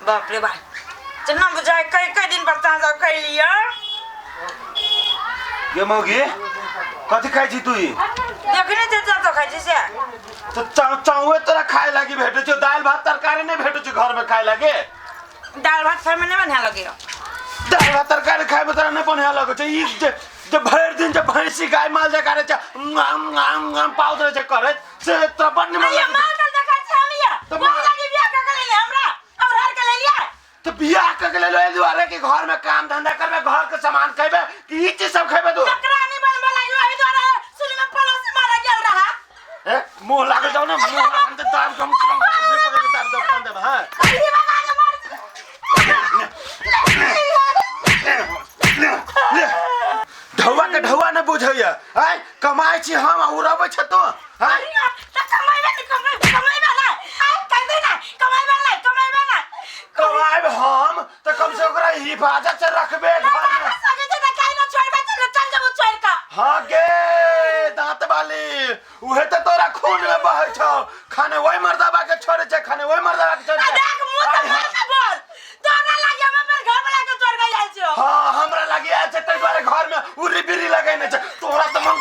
बाप रे बाप जना बुझाए कई दिन पर ताजा कई लिया ये मौगी कथी खाइ छी तू देखने ते तो खाइ छी से तो चाउए तोरा खाए लागी भेटे छ दाल भात तरकारी नहीं भेटे छ घर में खाए लागे दाल भात फर में नहीं बना लगे दाल भात तरकारी खाए में तोरा नहीं बनिया लगे छ ई जे भर दिन जे भैंसी गाय माल जे करे छ पाउडर जे करे से तो बन्ने में ये माल का देखा छ हम ये तो लगे बियाह का ले ले हमरा और हर के ले लिया तो बियाह का ले ले दुआरे के घर में काम धंधा करबे घर के सामान खइबे कि ई चीज सब खइबे तू नकरानी बनबे लागी ओही द्वारा सुनी में पड़ोस मारा गेल रहा ए मुंह लागे जाओ ना मुंह हम तो दाम कम से पकड़ के दाम दो कौन देबे हां अरे बाबा के मार ढौवा के ढौवा न बुझैया आय कमाई छी हम उड़बै छ तो हां त कमाई वाला आय कहबे ना कमाई हम त कम से ओकरा हिफाजत से रखबे घर में सगे त काई न छोड़बे चल जब छोड़ का हां गे दांत वाली उहे त तोरा खून में बहै छ खाने ओइ मर्दाबा के छोड़े छ खाने ओइ मर्दाबा के छोड़े देख मुंह त मार के बोल तोरा लागे हमर घर वाला के छोड़ गई आइल छ हां हमरा लागे आइल छ तै बारे घर में उरी बिरी लगाइने छ तोरा त मन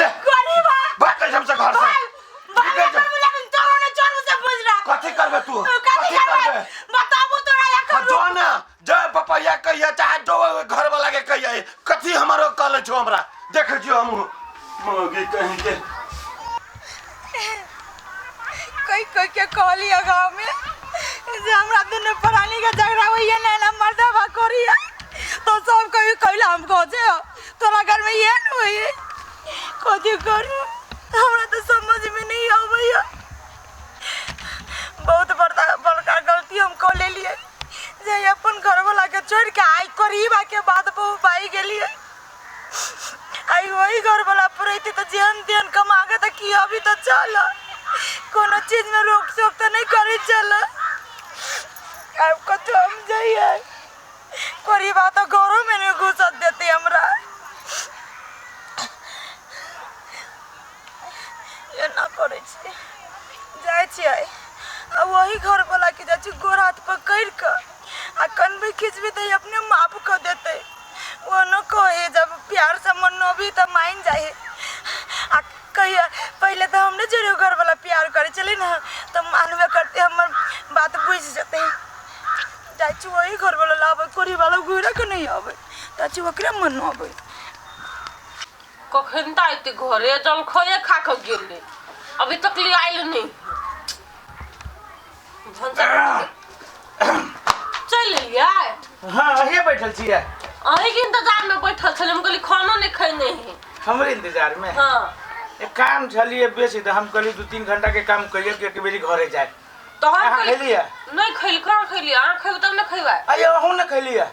ले गरीबा बात हमसे घर से लेकिन तोरा ने चोर से पूछ रहा कथी करबे तू कथी करबे बताबू तोरा या कर जो ना जय पपैया कहिया चाहे जो घर वाला के कहिया कथी हमारो कल छो हमरा देख जियो हम मौगी कहीं के कई के कहली गांव में जे हमरा दुनु प्राणी का झगड़ा होइए ना मर्दबा करिया तो सब कभी कहला हमको जे तोरा घर में ये न होई कथी करू हमरा तो समझ में नहीं आवैया बहुत बड़का गलती हम कर ले लिए जे अपन घर वाला के छोड़ के आई करीबा के बाद बहु पाई गेलिए आई वही घर वाला पुरैती तो जेहन देन कमागे तो की अभी तो चल कोनो चीज में रोक टोक तो नहीं करी चल अब कत हम जाइए करीबा तो घरों में नहीं घुसत देते हमरा ये ना करे छी जाय छी अब वही घर वाला के जाय छी गोर हाथ पकड़ के आ कनबे खिचबे तो अपने माफ कर देते वो न कहे जब प्यार से मन भी तो मान जाए आ कहिया पहले तो हमने जरूर घर वाला प्यार करे चले ना तो मानवे करते हमर बात बुझ जते जाय छी वही घर वाला लावे कोरी वाला घुरा के नहीं आवे ताची ओकरे मन आवे कखन ताइते घरे जल खोए खा के गेले अभी तक ले आइल नहीं चल लिया हां हे बैठल छियै अही के इंतजार में बैठल छले हम कहली खाना नहीं खैने है हमरे इंतजार में हां एक काम छलिए बेसी तो हम कहली 2-3 घंटा के काम करिए के बेरी घरे जाए तो हम खैलिए नहीं खैल कहां खैलिए आ खैब तब न खैबा अयो हम न खैलिए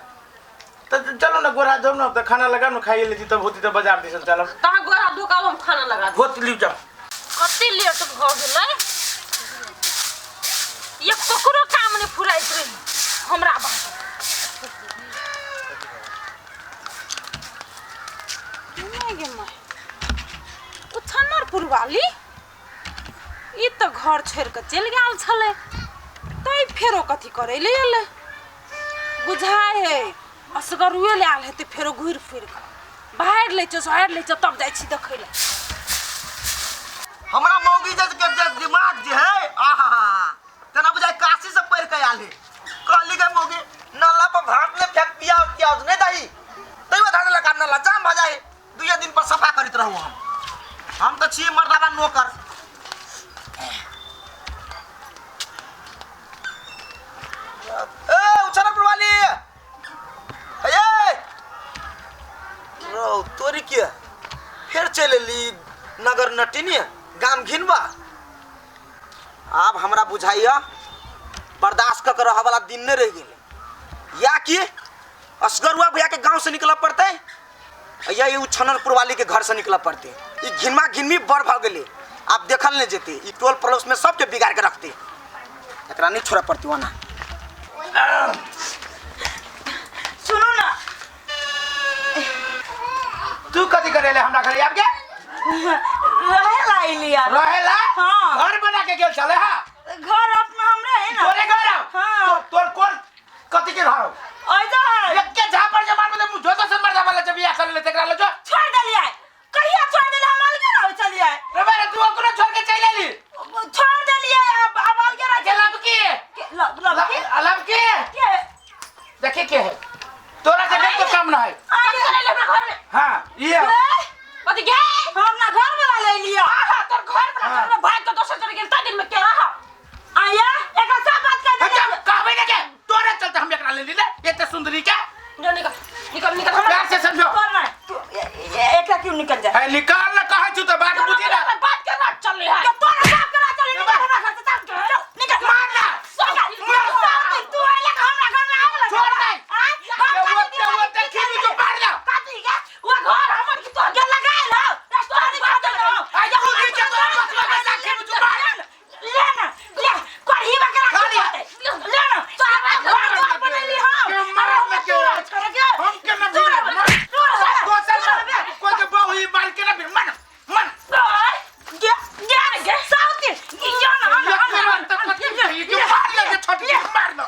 तो चलो ना गोरा जब ना तो खाना लगा न खाइए लेती तब होती तो बाजार दिसन चलो ता गोरा दुकान हम खाना लगा होत ली जा कते लेट भ गेलै ये ककरो काम नहीं फुराइत रही हमरा बा नहीं गे माय ओ छन्नरपुर वाली ई तो घर छोड़ के चल गेल छले तई फेरो कथी करे ले एले बुझाए है असगरुए ले आल हेते फेरो घुर फिर के बाहर ले छ तब जाय छी देखै ले हमरा मौगी के दिमाग जे है आहा तना बुझाय काशी से पढ़ के आले कहली के मौगी नल्ला पर भात ले फेंक पिया नहीं दही तइयो धान लगा नल्ला जाम भ जाए 2 दिन पर सफा करित रहू हम तो छी मर्दाबा नौकर ए उछनपुर वाली ए रो तोरी के फिर चले ली नगर नटिनी गाम घिनबा अब हमरा बुझाइया बर्दाश्त कर रहा वाला दिन नहीं रह गए या कि असगरुआ भैया के गांव से निकल पड़ते या ये छनरपुर वाली के घर से निकल पड़ते ये घिनमा घिनमी बड़ भ गए आप देखल नहीं जेते ये टोल पड़ोस में सबके बिगाड़ के रखते एकरा नहीं छोड़ा पड़ती वना सुनो ना तू कथी करेले हमरा घरे आब के रहेला इलिया रहेला हां घर बना के गेल चले हां घर अपना हमरे एकरा लो जो छोड़ देलिए कहिया छोड़ देले हम अलगे रहो चलिए रे बारे तू ओकरो छोड़ के चल आली छोड़ देलिए अब अलगे रह गलब की लब के देखे के है तोरा से तो काम ना है आगे ले अपना घर में हां ये कथी गे हम ना घर वाला ले लिया तोर घर वाला तोर भाई के दोसर चले गेल ता दिन में के रहा आया एक सब बात कर दे कहबे ना के तोरे चलते हम एकरा ले ली एते सुंदरी के निकल प्यार से समझो कौन है तू एक क्यों निकल जाए है निकाल ना कहे छु तो बात बुझी ना बात के रात चल रही है तो तोरा बाप करा चले निकल हमरा घर से निकल मारना तू आले हमरा घर में आवला छोड़ दे वो खींच जो मार ला काटी गे वो घर हमर की तो के लगाए लो रेस्टोरेंट का दे दो आ जा तू खींच तो बस खींच जो मार ले ना ले कोढ़ी बकरा ले ना तो घर बना ली हम मार के छोड़ के हम के ना भी कोई के बहु ही मार के ना भी मन गे साउथ गियो ना हम ये मार ले छोटी मार दो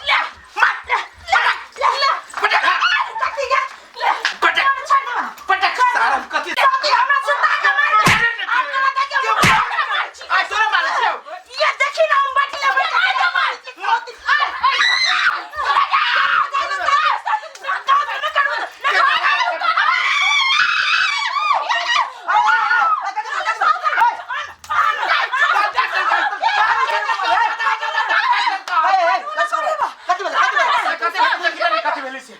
पटक सारा कथि हमरा सुता के मार आ तोरा मार छौ ये देखी ना हम बैठले कथि भेलै से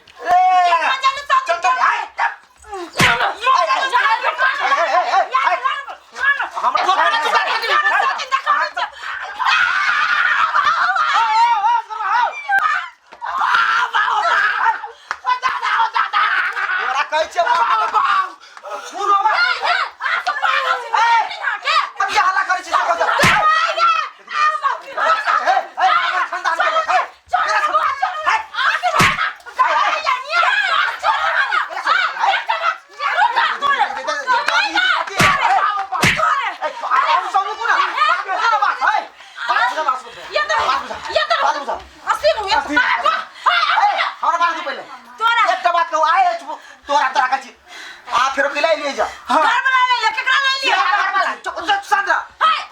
तोरा कहै छै सुनो अब ये हल्ला करै छी से कह फिर पिलाई ले जा घर वाला ले ले केकरा ले लिया घर वाला चुप सांद्रा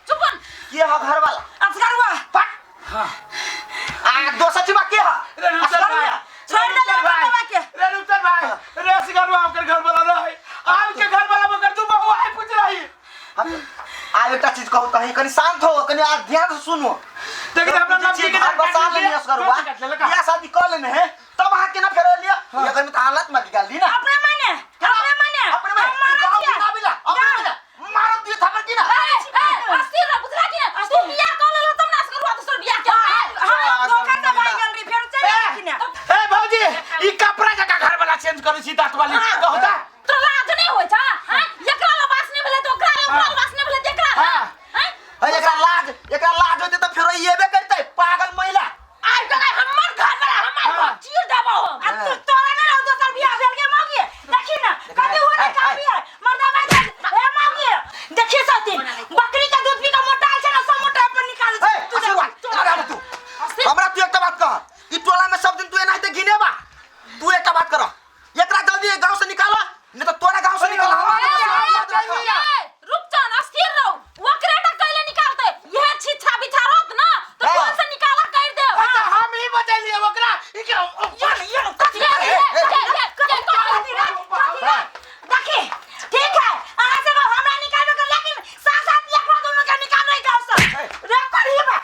चुपन ये है घर वाला असगर हुआ आ दो सची बात के है छोड़ दे बाबा के रे रुतर भाई रे सिगारू आकर घर वाला रहे आल के घर वाला मगर तू बहु आई पूछ रही आ एकटा चीज कहू कहीं कनी शांत हो कनी आज ध्यान से सुनो देखिए अपना नाम के घर बसा लेनी असगरुआ या शादी कर लेने है तब आ के ना फेर लिया ये कहीं तो हालत में निकाल दी ना अपने माने अपने में गांव की काबिला अपने मारो दिए थप्पड़ की ना अस्थिर रह बुझला कि तू बियाह कर लेलो तुम नास करवा दूसर बियाह के हम धोखा से भाई गल री फिर चले कि ना ए भौजी ई कपड़ा जका घर वाला चेंज करै छी दांत वाली कहता तो लाज नहीं होय छा हैं एकरा ला बास नहीं भेले तो ओकरा ला ओकरा बास नहीं भेले देखरा हैं एकरा लाज होते तो फिर येबे करते पागल महिला आज तक हमर घर वाला हमर चीर देबो अब तू तोरा ना रहो दोसर बियाह भेल के मौगी देखी ना कभी हो ना कभी है मर्दा भाई ए मौगी देखी सती बकरी का दूध पी का मोटा है ना सब मोटा पर निकाल तू हमरा तू एकटा बात कह ई टोला में सब दिन तू एना ते घिने बा तू एकटा बात कर एकरा जल्दी गांव से निकालो नहीं तो तोरा गांव से निकाल रुक जा अस्थिर रहो वकरेटा कैले निकालते यह छिछा बिछा रोत ना तो कौन से निकाला कर दे हम ही बचैलिए ओकरा ई के ये कथि देखी ठीक है आहा से हमरा निकाल कर लेकिन साथ साथ एक बार दोनों के निकाल रही गांव से रे कर ही बा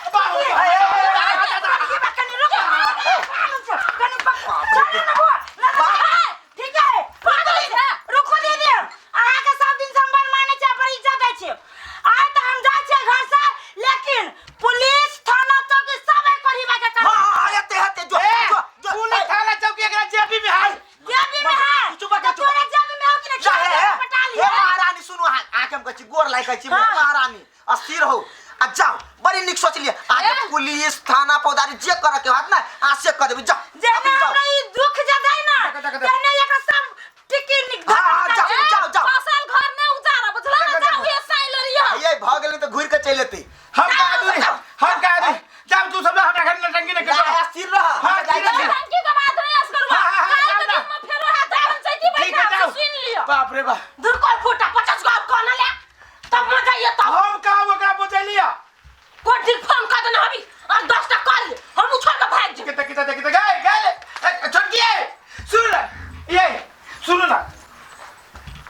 ठीक है रुको दीदी आहा के सब दिन संबंध माने छै पर इज्जत दै छै आइ त हम जाय छै घर से लेकिन पुलिस थाना चौकी सब एक करीबा के कर हां हते जो पुलिस थाना चौकी एकरा जेबी में है जेबी में है चुप कर चुप तोरे जेबी में हो कि नहीं पटा हे लिया महारानी सुनो आके हम कहछी गोर लाइ कहछी महारानी अस्थिर हो आ जाओ बड़ी निक सोच लिए आगे पुलिस थाना पौदारी जे करे के बात ना आ से कर देबी जाओ जेना हमरा ई दुख जदै ना तेने एक सब टिकी निक जाओ फसल घर ने उजारा बुझला ना जाओ ये साइल रिया ये भाग गेली तो घुर के चल लेती हम का आदमी जब तू सब हमरा घर में टंगी न कर अस्थिर रह हां ठीक है टंकी का बात नहीं अस करवा काल के दिन में फेरो है तो पंचायती बैठा सुन लियो बाप रे बाप